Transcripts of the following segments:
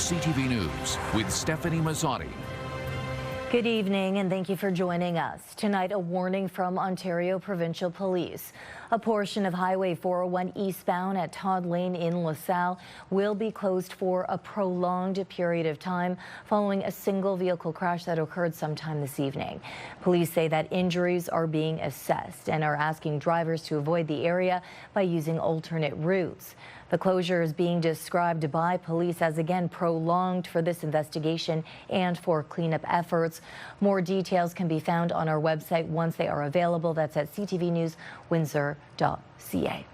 CTV News with Stefanie Masotti. Good evening and thank you for joining us. Tonight, a warning from Ontario Provincial Police. A portion of Highway 401 eastbound at Todd Lane in LaSalle will be closed for a prolonged period of time following a single vehicle crash that occurred sometime this evening. Police say that injuries are being assessed and are asking drivers to avoid the area by using alternate routes. The closure is being described by police as again prolonged for this investigation and for cleanup efforts. More details can be found on our website once they are available. That's at ctvnewswindsor.ca.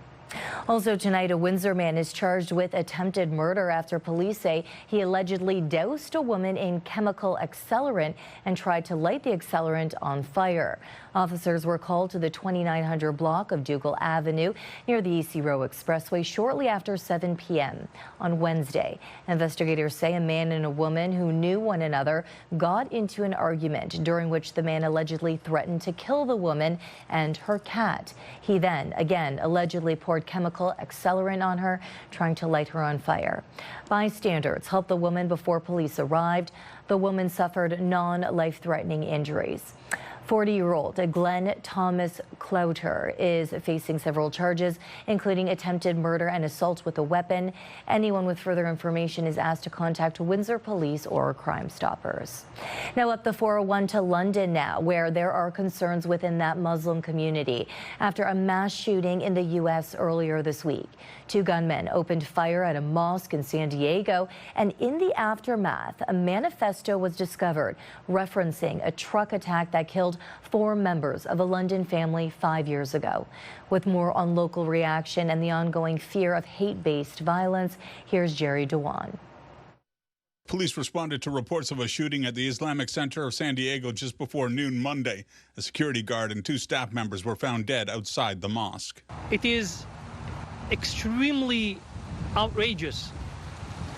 Also tonight, a Windsor man is charged with attempted murder after police say he allegedly doused a woman in chemical accelerant and tried to light the accelerant on fire. Officers were called to the 2900 block of Duckling Avenue near the EC Row Expressway shortly after 7 p.m. on Wednesday. Investigators say a man and a woman who knew one another got into an argument during which the man allegedly threatened to kill the woman and her cat. He then, again, allegedly poured chemical accelerant on her, trying to light her on fire. Bystanders helped the woman before police arrived. The woman suffered non-life-threatening injuries. 40-year-old Glenn Thomas Clouter is facing several charges, including attempted murder and assault with a weapon. Anyone with further information is asked to contact Windsor Police or Crime Stoppers. Now up the 401 to London now, where there are concerns within that Muslim community after a mass shooting in the U.S. earlier this week. Two gunmen opened fire at a mosque in San Diego, and in the aftermath, a manifesto was discovered referencing a truck attack that killed 4 members of a London family 5 years ago. With more on local reaction and the ongoing fear of hate-based violence, here's Jerry Dewan. Police responded to reports of a shooting at the Islamic Center of San Diego just before noon Monday. A security guard and 2 staff members were found dead outside the mosque. It is extremely outrageous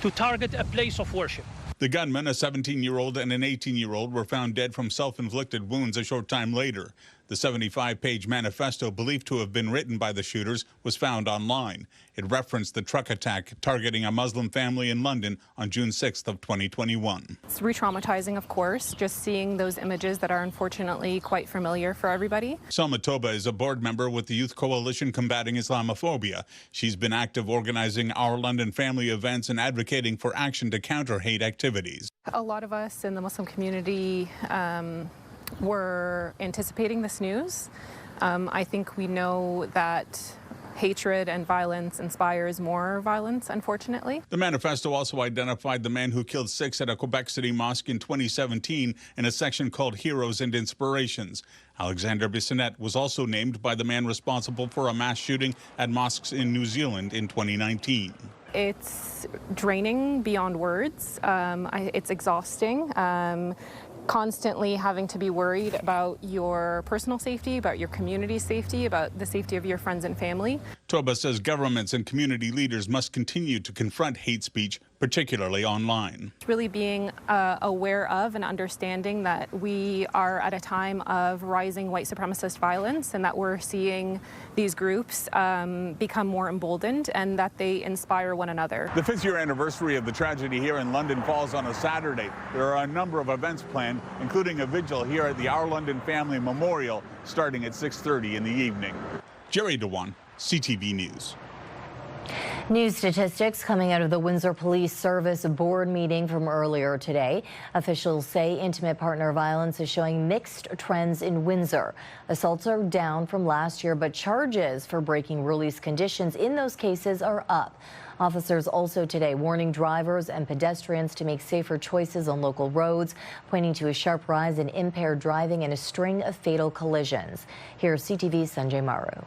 to target a place of worship. The gunman, a 17-year-old and an 18-year-old, were found dead from self-inflicted wounds a short time later. The 75-page manifesto, believed to have been written by the shooters, was found online. It referenced the truck attack targeting a Muslim family in London on June 6th of 2021. It's re-traumatizing, of course, just seeing those images that are unfortunately quite familiar for everybody. Selma Toba is a board member with the Youth Coalition Combating Islamophobia. She's been active organizing Our London Family events and advocating for action to counter hate activities. A lot of us in the Muslim community were anticipating this news. I think we know that hatred and violence inspires more violence, unfortunately. The manifesto also identified the man who killed 6 at a Quebec City mosque in 2017 in a section called Heroes and Inspirations. Alexander Bissonnette was also named by the man responsible for a mass shooting at mosques in New Zealand in 2019. It's draining beyond words. It's exhausting. Constantly having to be worried about your personal safety, about your community safety, about the safety of your friends and family. Toba says governments and community leaders must continue to confront hate speech, particularly online. Really being aware of and understanding that we are at a time of rising white supremacist violence and that we're seeing these groups become more emboldened and that they inspire one another. The 5th year anniversary of the tragedy here in London falls on a Saturday. There are a number of events planned, including a vigil here at the Our London Family Memorial starting at 6:30 in the evening. Jerry Dewan, CTV News. New statistics coming out of the Windsor Police Service board meeting from earlier today. Officials say intimate partner violence is showing mixed trends in Windsor. Assaults are down from last year, but charges for breaking release conditions in those cases are up. Officers also today warning drivers and pedestrians to make safer choices on local roads, pointing to a sharp rise in impaired driving and a string of fatal collisions. Here's CTV's Sanjay Maru.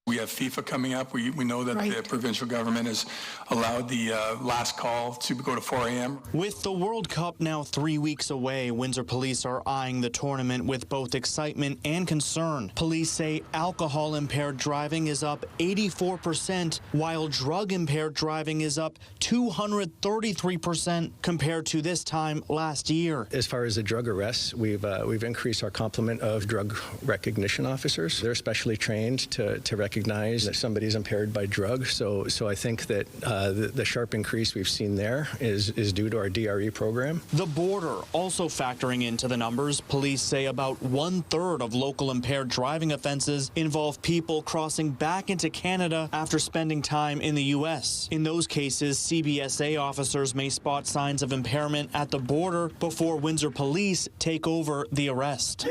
We have FIFA coming up. We know that the provincial government has allowed the last call to go to 4 a.m. With the World Cup now 3 weeks away, Windsor police are eyeing the tournament with both excitement and concern. Police say alcohol-impaired driving is up 84%, while drug-impaired driving is up 233% compared to this time last year. As far as the drug arrests, we've increased our complement of drug recognition officers. They're specially trained to recognize recognize that somebody's impaired by drugs. So I think that the sharp increase we've seen there is due to our DRE program. The border also factoring into the numbers. Police say about 1/3 of local impaired driving offenses involve people crossing back into Canada after spending time in the U.S. In those cases, CBSA officers may spot signs of impairment at the border before Windsor police take over the arrest.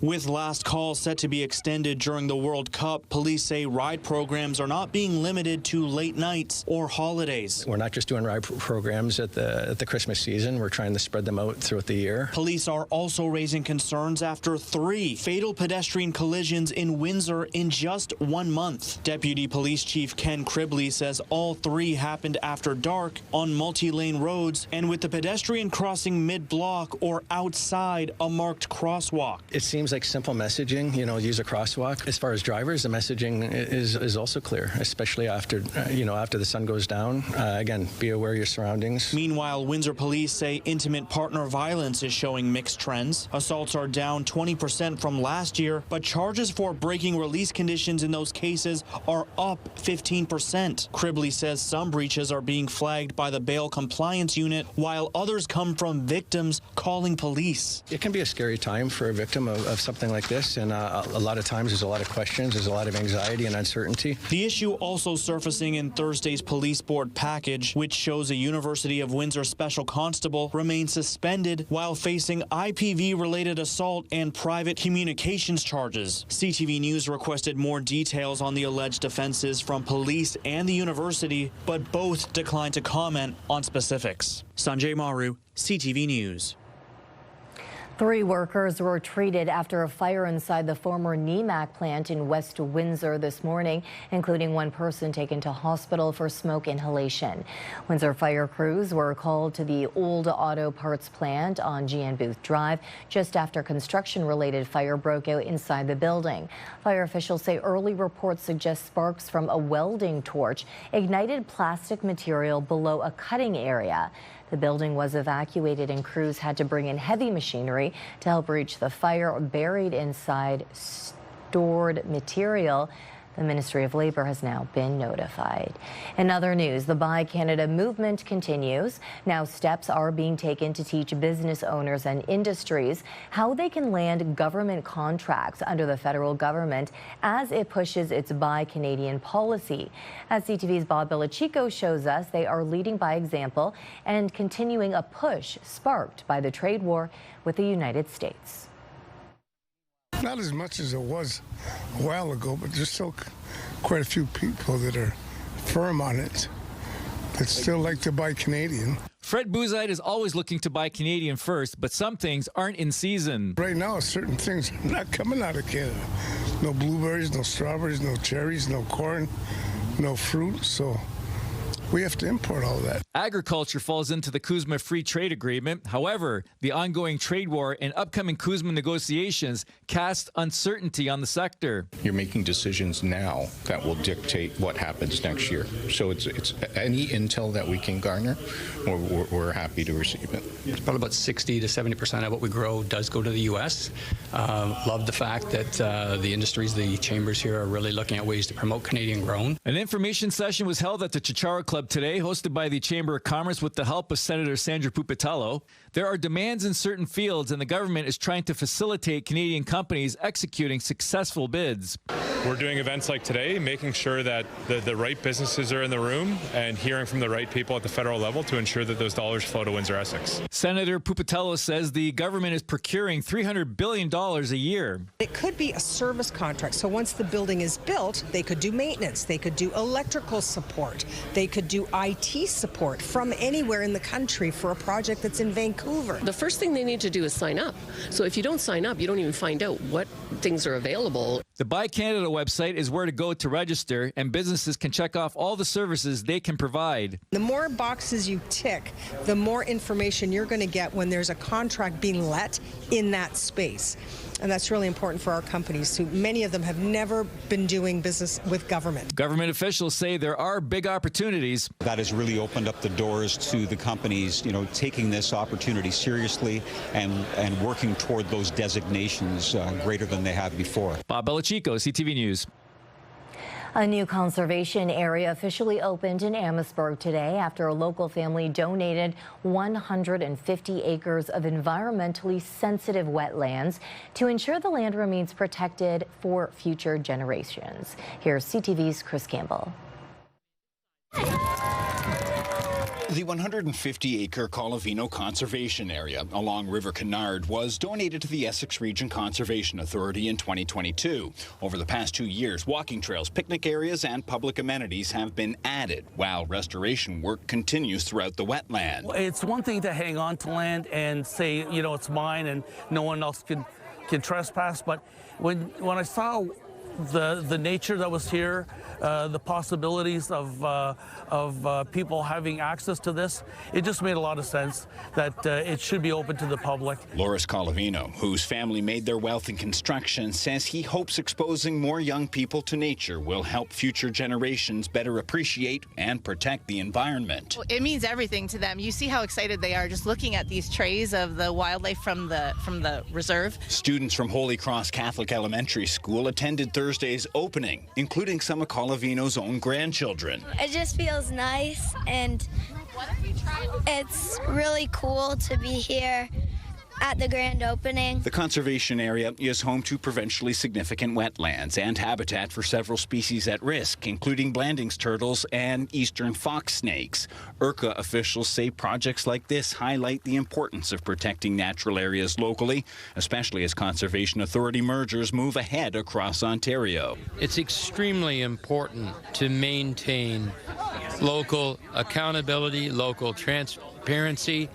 With last call set to be extended during the World Cup, police say ride programs are not being limited to late nights or holidays. We're not just doing ride programs at the Christmas season. We're trying to spread them out throughout the year. Police are also raising concerns after 3 fatal pedestrian collisions in Windsor in just 1 month. Deputy Police Chief Ken Cribley says all 3 happened after dark on multi-lane roads and with the pedestrian crossing mid-block or outside a marked crosswalk. It seems like simple messaging, use a crosswalk. As far as drivers, the messaging is also clear, especially after the sun goes down. Again, be aware of your surroundings. Meanwhile, Windsor police say intimate partner violence is showing mixed trends. Assaults are down 20% from last year, but charges for breaking release conditions in those cases are up 15%. Cribley says some breaches are being flagged by the bail compliance unit, while others come from victims calling police. It can be a scary time for a victim of something like this, and a lot of times there's a lot of questions, there's a lot of anxiety and uncertainty. The issue also surfacing in Thursday's police board package, which shows a University of Windsor special constable remains suspended while facing IPV-related assault and private communications charges. CTV News requested more details on the alleged offenses from police and the university, but both declined to comment on specifics. Sanjay Maru, CTV News. 3 workers were treated after a fire inside the former NEMAC plant in West Windsor this morning, including 1 person taken to hospital for smoke inhalation. Windsor fire crews were called to the old auto parts plant on GN Booth Drive just after construction-related fire broke out inside the building. Fire officials say early reports suggest sparks from a welding torch ignited plastic material below a cutting area. The building was evacuated and crews had to bring in heavy machinery to help reach the fire buried inside stored material. The Ministry of Labour has now been notified. In other news, the Buy Canada movement continues. Now steps are being taken to teach business owners and industries how they can land government contracts under the federal government as it pushes its Buy Canadian policy. As CTV's Bob Belichico shows us, they are leading by example and continuing a push sparked by the trade war with the United States. Not as much as it was a while ago, but there's still quite a few people that are firm on it that still like to buy Canadian. Fred Buzite is always looking to buy Canadian first, but some things aren't in season. Right now, certain things are not coming out of Canada. No blueberries, no strawberries, no cherries, no corn, no fruit, so we have to import all that. Agriculture falls into the CUSMA Free Trade Agreement. However, the ongoing trade war and upcoming CUSMA negotiations cast uncertainty on the sector. You're making decisions now that will dictate what happens next year. So it's any intel that we can garner, we're happy to receive it. It's probably about 60 to 70% of what we grow does go to the U.S. Love the fact that the industries, the chambers here are really looking at ways to promote Canadian grown. An information session was held at the Chichara Club today, hosted by the Chamber of Commerce with the help of Senator Sandra Pupatello. There are demands in certain fields, and the government is trying to facilitate Canadian companies executing successful bids. We're doing events like today, making sure that the right businesses are in the room and hearing from the right people at the federal level to ensure that those dollars flow to Windsor Essex. Senator Pupatello says the government is procuring $300 billion a year. It could be a service contract. So once the building is built, they could do maintenance, they could do electrical support, they could do IT support from anywhere in the country for a project that's in Vancouver. The first thing they need to do is sign up. So if you don't sign up, you don't even find out what things are available. The Buy Canada website is where to go to register, and businesses can check off all the services they can provide. The more boxes you tick, the more information you're going to get when there's a contract being let in that space. And that's really important for our companies, who many of them have never been doing business with government. Government officials say there are big opportunities. That has really opened up the doors to the companies, taking this opportunity seriously and working toward those designations greater than they have before. Bob Belichico, CTV News. A new conservation area officially opened in Amherstburg today after a local family donated 150 acres of environmentally sensitive wetlands to ensure the land remains protected for future generations. Here's CTV's Chris Campbell. The 150-acre Colavino Conservation Area along River Canard was donated to the Essex Region Conservation Authority in 2022. Over the past 2 years, walking trails, picnic areas, and public amenities have been added, while restoration work continues throughout the wetland. It's one thing to hang on to land and say, you know, it's mine and no one else can trespass, but when I saw the nature that was here, the possibilities of people having access to this, it just made a lot of sense that it should be open to the public. Loris Colavino, whose family made their wealth in construction, says he hopes exposing more young people to nature will help future generations better appreciate and protect the environment. It means everything to them. You see how excited they are just looking at these trays of the wildlife from the reserve. Students from Holy Cross Catholic Elementary School attended Thursday's opening, including some of Colavino's own grandchildren. It just feels nice, and it's really cool to be here at the grand opening. The conservation area is home to provincially significant wetlands and habitat for several species at risk, including Blanding's turtles and eastern fox snakes. IRCA officials say projects like this highlight the importance of protecting natural areas locally, especially as Conservation Authority mergers move ahead across Ontario. It's extremely important to maintain local accountability, local transparency,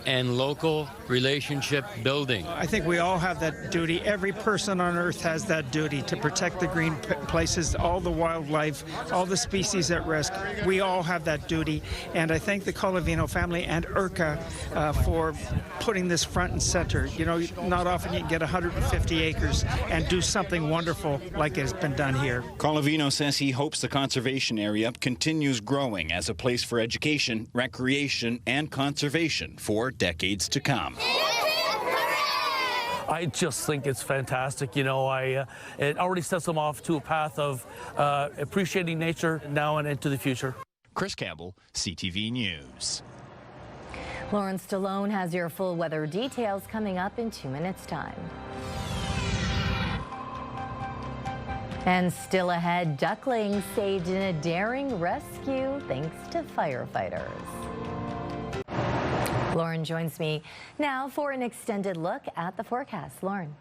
and local relationship building. I think we all have that duty. Every person on earth has that duty to protect the green places, all the wildlife, all the species at risk. We all have that duty, and I thank the Colavino family and IRCA for putting this front and center. You know, not often you can get 150 acres and do something wonderful like has been done here. Colavino says he hopes the conservation area continues growing as a place for education, recreation, and conservation for decades to come. I just think it's fantastic. You know, it already sets them off to a path of appreciating nature now and into the future. Chris Campbell, CTV News. Lauren Stallone has your full weather details coming up in 2 minutes' time. And still ahead, ducklings saved in a daring rescue thanks to firefighters. Lauren joins me now for an extended look at the forecast. Lauren.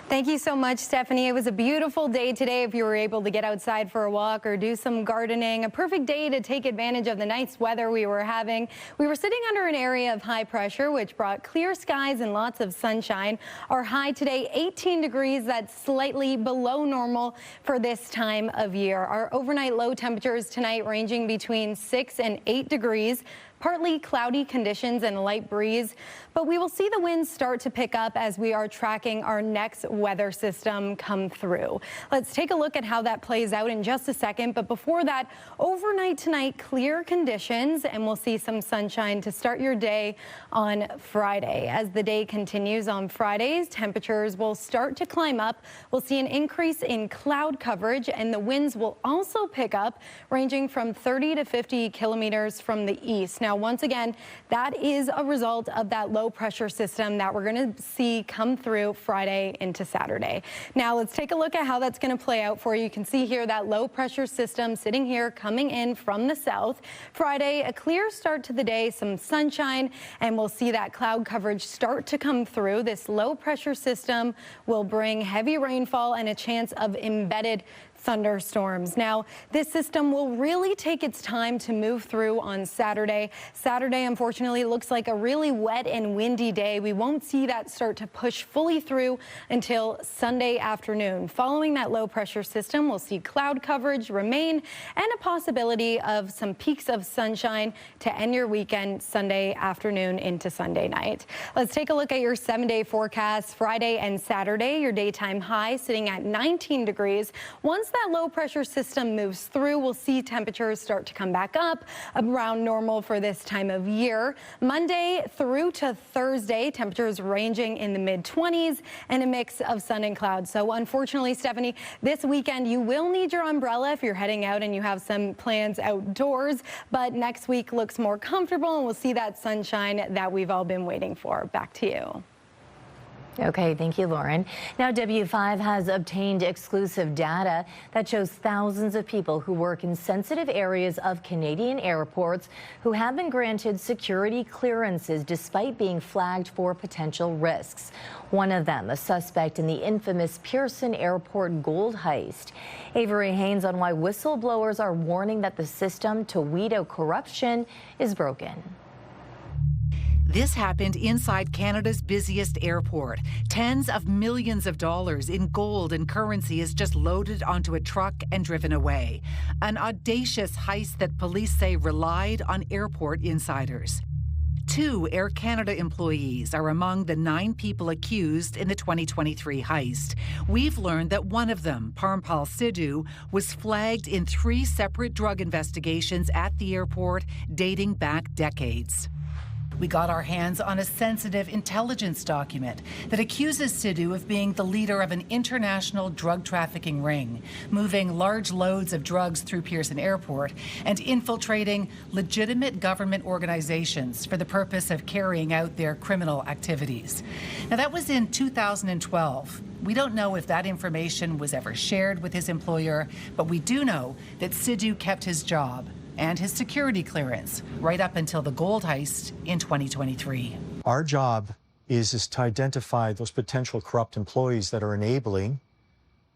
Thank you so much, Stephanie. It was a beautiful day today if you were able to get outside for a walk or do some gardening. A perfect day to take advantage of the nice weather we were having. We were sitting under an area of high pressure, which brought clear skies and lots of sunshine. Our high today, 18 degrees. That's slightly below normal for this time of year. Our overnight low temperatures tonight ranging between 6 and 8 degrees. Partly cloudy conditions and a light breeze, but we will see the winds start to pick up as we are tracking our next weather system come through. Let's take a look at how that plays out in just a second, but before that, overnight tonight, clear conditions, and we'll see some sunshine to start your day on Friday. As the day continues on Fridays, temperatures will start to climb up. We'll see an increase in cloud coverage, and the winds will also pick up, ranging from 30 to 50 kilometers from the east. Now, once again, that is a result of that low pressure system that we're going to see come through Friday into Saturday. Now, let's take a look at how that's going to play out for you. You can see here that low pressure system sitting here coming in from the south. Friday, a clear start to the day, some sunshine, and we'll see that cloud coverage start to come through. This low pressure system will bring heavy rainfall and a chance of embedded thunderstorms. Now, this system will really take its time to move through on Saturday. Saturday, unfortunately, looks like a really wet and windy day. We won't see that start to push fully through until Sunday afternoon. Following that low pressure system, we'll see cloud coverage remain and a possibility of some peaks of sunshine to end your weekend Sunday afternoon into Sunday night. Let's take a look at your 7-day forecast. Friday and Saturday, your daytime high sitting at 19 degrees. Once that low pressure system moves through, we'll see temperatures start to come back up around normal for this time of year. Monday through to Thursday, temperatures ranging in the mid-20s and a mix of sun and clouds. So unfortunately, Stephanie, this weekend you will need your umbrella if you're heading out and you have some plans outdoors. But next week looks more comfortable and we'll see that sunshine that we've all been waiting for. Back to you. Okay, thank you, Lauren. Now, W5 has obtained exclusive data that shows thousands of people who work in sensitive areas of Canadian airports who have been granted security clearances despite being flagged for potential risks. One of them, a suspect in the infamous Pearson Airport gold heist. Avery Haynes on why whistleblowers are warning that the system to weed out corruption is broken. This happened inside Canada's busiest airport. Tens of millions of dollars in gold and currency is just loaded onto a truck and driven away. An audacious heist that police say relied on airport insiders. 2 Air Canada employees are among the 9 people accused in the 2023 heist. We've learned that one of them, Parmpal Sidhu, was flagged in 3 separate drug investigations at the airport dating back decades. We got our hands on a sensitive intelligence document that accuses Sidhu of being the leader of an international drug trafficking ring, moving large loads of drugs through Pearson Airport and infiltrating legitimate government organizations for the purpose of carrying out their criminal activities. Now, that was in 2012. We don't know if that information was ever shared with his employer, but we do know that Sidhu kept his job and his security clearance right up until the gold heist in 2023. Our job is to identify those potential corrupt employees that are enabling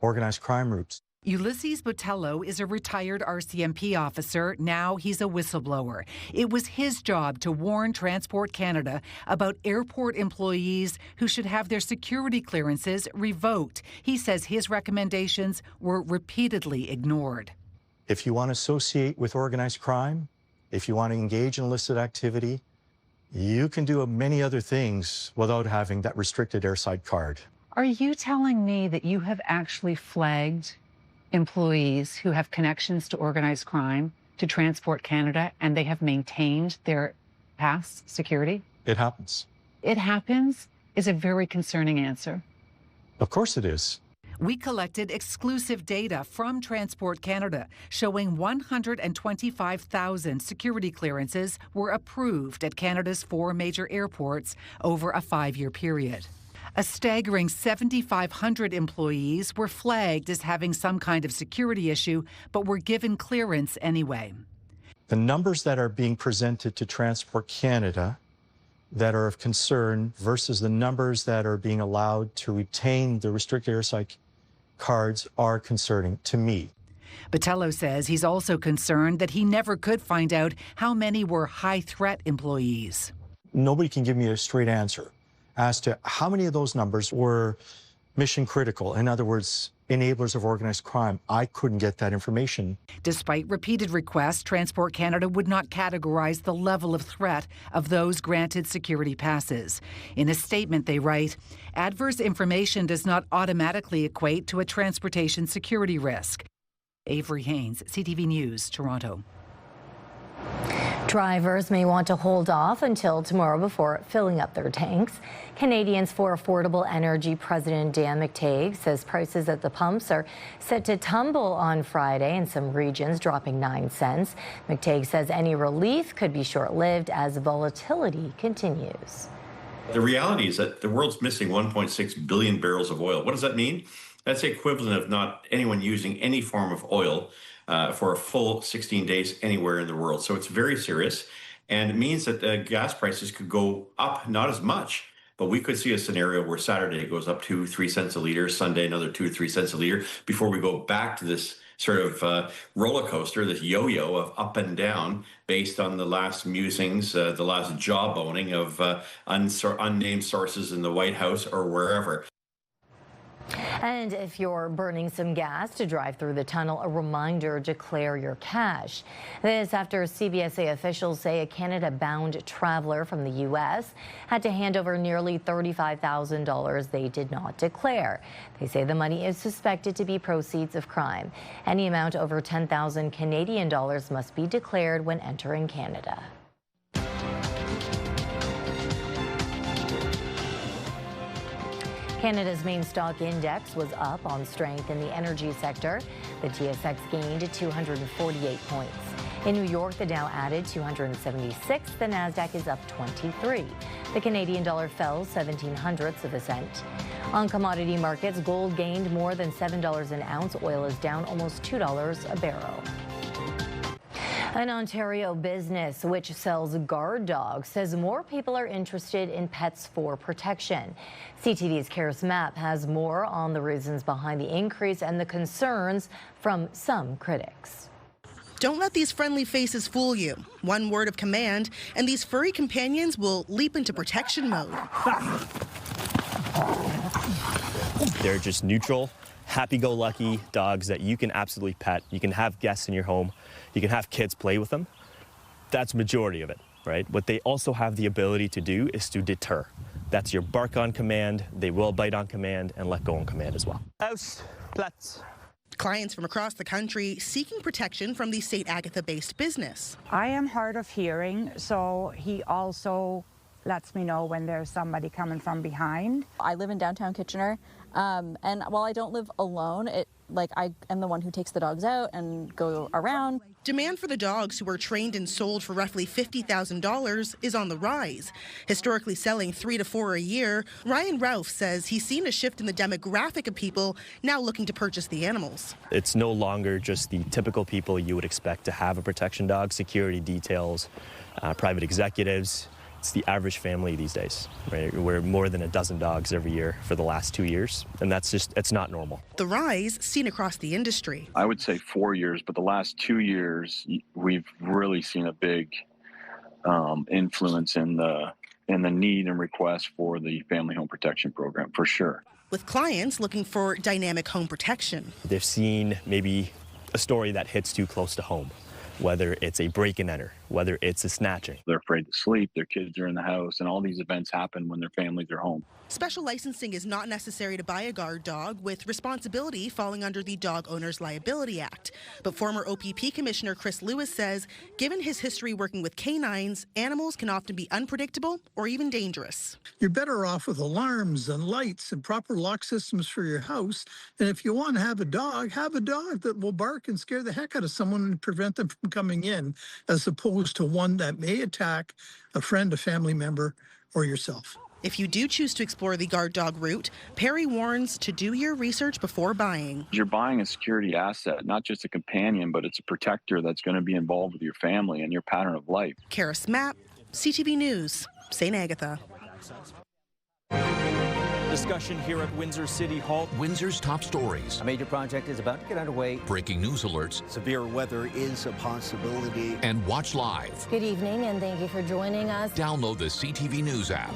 organized crime groups. Ulysses Botello is a retired RCMP officer. Now he's a whistleblower. It was his job to warn Transport Canada about airport employees who should have their security clearances revoked. He says his recommendations were repeatedly ignored. If you want to associate with organized crime, if you want to engage in illicit activity, you can do many other things without having that restricted airside card. Are you telling me that you have actually flagged employees who have connections to organized crime to Transport Canada and they have maintained their past security? It happens. It happens is a very concerning answer. Of course it is. We collected exclusive data from Transport Canada showing 125,000 security clearances were approved at Canada's 4 major airports over a 5-year period. A staggering 7,500 employees were flagged as having some kind of security issue, but were given clearance anyway. The numbers that are being presented to Transport Canada that are of concern versus the numbers that are being allowed to retain the restricted airside cards are concerning to me. Botello says he's also concerned that he never could find out how many were high-threat employees. Nobody can give me a straight answer as to how many of those numbers were mission critical. In other words, enablers of organized crime. I couldn't get that information. Despite repeated requests, Transport Canada would not categorize the level of threat of those granted security passes. In a statement, they write, adverse information does not automatically equate to a transportation security risk. Avery Haynes, CTV News, Toronto. Drivers may want to hold off until tomorrow before filling up their tanks. Canadians for Affordable Energy President Dan McTague says prices at the pumps are set to tumble on Friday in some regions, dropping 9 cents. McTague says any relief could be short-lived as volatility continues. The reality is that the world's missing 1.6 billion barrels of oil. What does that mean? That's the equivalent of not anyone using any form of oil for a full 16 days anywhere in the world. So it's very serious. And it means that gas prices could go up, not as much, but we could see a scenario where Saturday goes up 2-3 cents a liter, Sunday another 2 to 3 cents a liter, before we go back to this sort of roller coaster, this yo-yo of up and down based on the last musings, the last jawboning of unnamed sources in the White House or wherever. And if you're burning some gas to drive through the tunnel, a reminder, declare your cash. This after CBSA officials say a Canada-bound traveler from the U.S. had to hand over nearly $35,000 they did not declare. They say the money is suspected to be proceeds of crime. Any amount over 10,000 Canadian dollars must be declared when entering Canada. Canada's main stock index was up on strength in the energy sector. The TSX gained 248 points. In New York, the Dow added 276. The Nasdaq is up 23. The Canadian dollar fell 0.17 of a cent. On commodity markets, gold gained more than $7 an ounce. Oil is down almost $2 a barrel. An Ontario business which sells guard dogs says more people are interested in pets for protection. CTV's Karis Mapp has more on the reasons behind the increase and the concerns from some critics. Don't let these friendly faces fool you. One word of command, and these furry companions will leap into protection mode. They're just neutral, happy-go-lucky dogs that you can absolutely pet. You can have guests in your home. You can have kids play with them. That's majority of it, right? What they also have the ability to do is to deter. That's your bark on command, they will bite on command, and let go on command as well. Aus, Platz. Clients from across the country seeking protection from the St. Agatha-based business. I am hard of hearing, so he also lets me know when there's somebody coming from behind. I live in downtown Kitchener, and while I don't live alone, I am the one who takes the dogs out and go around. Demand for the dogs who are trained and sold for roughly $50,000 is on the rise. Historically selling 3 to 4 a year, Ryan Ralph says he's seen a shift in the demographic of people now looking to purchase the animals. It's no longer just the typical people you would expect to have a protection dog, security details, private executives. It's the average family these days, right? We're more than a dozen dogs every year for the last 2 years, and it's not normal. The rise seen across the industry. I would say 4 years, but the last 2 years, we've really seen a big influence in the need and request for the family home protection program, for sure. With clients looking for dynamic home protection. They've seen maybe a story that hits too close to home, whether it's a break and enter, whether it's a snatching. They're afraid to sleep, their kids are in the house, and all these events happen when their families are home. Special licensing is not necessary to buy a guard dog, with responsibility falling under the Dog Owners Liability Act. But former OPP Commissioner Chris Lewis says, given his history working with canines, animals can often be unpredictable or even dangerous. You're better off with alarms and lights and proper lock systems for your house. And if you want to have a dog that will bark and scare the heck out of someone and prevent them from coming in, as opposed to one that may attack a friend, a family member, or yourself. If you do choose to explore the guard dog route, Perry warns to do your research before buying. You're buying a security asset, not just a companion, but it's a protector that's going to be involved with your family and your pattern of life. Karis Mapp, CTV News, St. Agatha. Discussion here at Windsor City Hall. Windsor's top stories. A major project is about to get underway. Breaking news alerts. Severe weather is a possibility. And watch live. Good evening, and thank you for joining us. Download the CTV News app.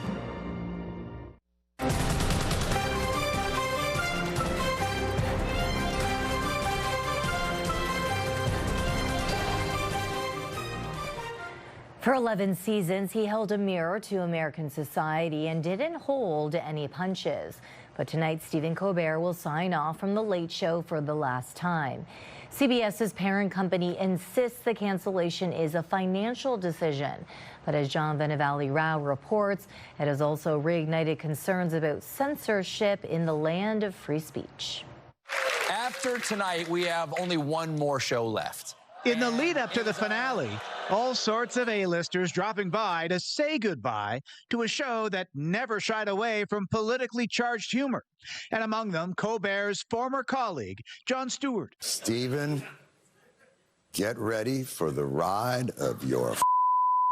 For 11 seasons, he held a mirror to American society and didn't hold any punches. But tonight, Stephen Colbert will sign off from The Late Show for the last time. CBS's parent company insists the cancellation is a financial decision. But as John Venevali Rao reports, it has also reignited concerns about censorship in the land of free speech. After tonight, we have only one more show left. In the lead up to the finale, all sorts of A-listers dropping by to say goodbye to a show that never shied away from politically charged humor. And among them, Colbert's former colleague, Jon Stewart. Stephen, get ready for the ride of your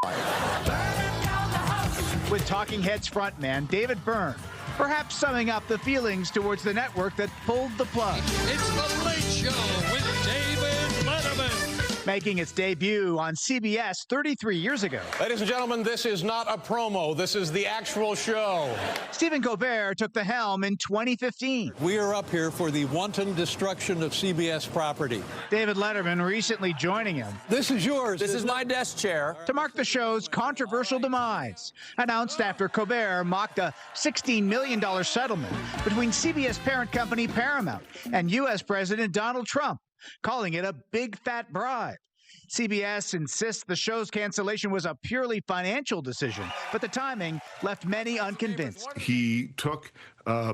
life. With Talking Heads frontman David Byrne, perhaps summing up the feelings towards the network that pulled the plug. It's The Late Show with David Letterman. making its debut on CBS 33 years ago. Ladies and gentlemen, this is not a promo. This is the actual show. Stephen Colbert took the helm in 2015. We are up here for the wanton destruction of CBS property. David Letterman recently joining him. This is yours. This is my desk chair. To mark the show's controversial demise, announced after Colbert mocked a $16 million settlement between CBS parent company Paramount and U.S. President Donald Trump, calling it a big fat bribe. CBS insists the show's cancellation was a purely financial decision, but the timing left many unconvinced. He took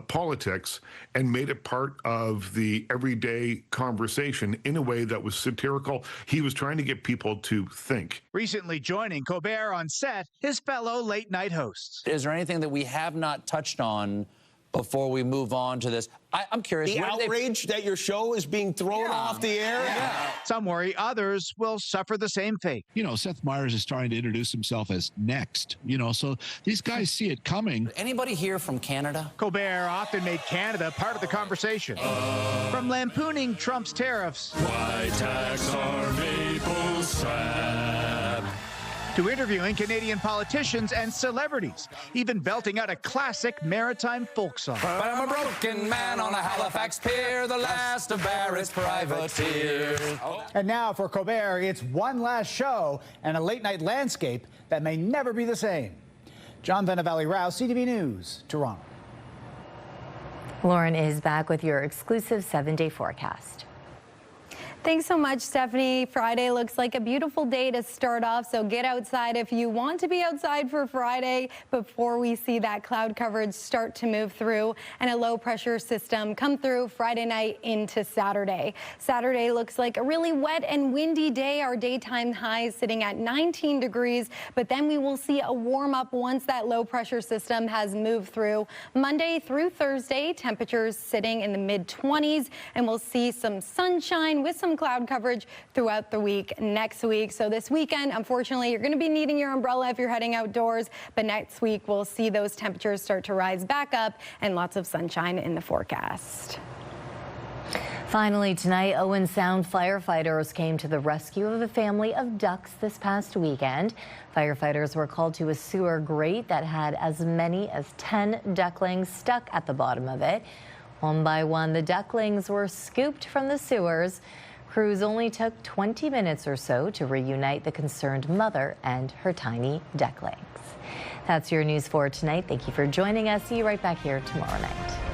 politics and made it part of the everyday conversation in a way that was satirical. He was trying to get people to think. Recently joining Colbert on set, his fellow late-night hosts. Is there anything that we have not touched on before we move on to this? I'm curious. The outrage that your show is being thrown off the air? Yeah. Some worry others will suffer the same fate. You know, Seth Meyers is trying to introduce himself as next, you know, so these guys see it coming. Anybody here from Canada? Colbert often made Canada part of the conversation. From lampooning Trump's tariffs. Why tax our maple syrup? To interviewing Canadian politicians and celebrities, even belting out a classic maritime folk song. But I'm a broken man on a Halifax pier, the last of Barrett's privateers. And now for Colbert, it's one last show and a late-night landscape that may never be the same. John Venevalley-Rouse, CTV News, Toronto. Lauren is back with your exclusive 7-day forecast. Thanks so much, Stephanie. Friday looks like a beautiful day to start off, so get outside if you want to be outside for Friday before we see that cloud coverage start to move through and a low pressure system come through Friday night into Saturday. Saturday looks like a really wet and windy day. Our daytime highs sitting at 19 degrees, but then we will see a warm up once that low pressure system has moved through. Monday through Thursday, temperatures sitting in the mid-20s, and we'll see some sunshine with some cloud coverage throughout the week next week. So this weekend, unfortunately, you're going to be needing your umbrella if you're heading outdoors, but next week we'll see those temperatures start to rise back up and lots of sunshine in the forecast. Finally tonight, Owen Sound firefighters came to the rescue of a family of ducks this past weekend. Firefighters were called to a sewer grate that had as many as 10 ducklings stuck at the bottom of it. One by one, the ducklings were scooped from the sewers. Crews only took 20 minutes or so to reunite the concerned mother and her tiny ducklings. That's your news for tonight. Thank you for joining us. See you right back here tomorrow night.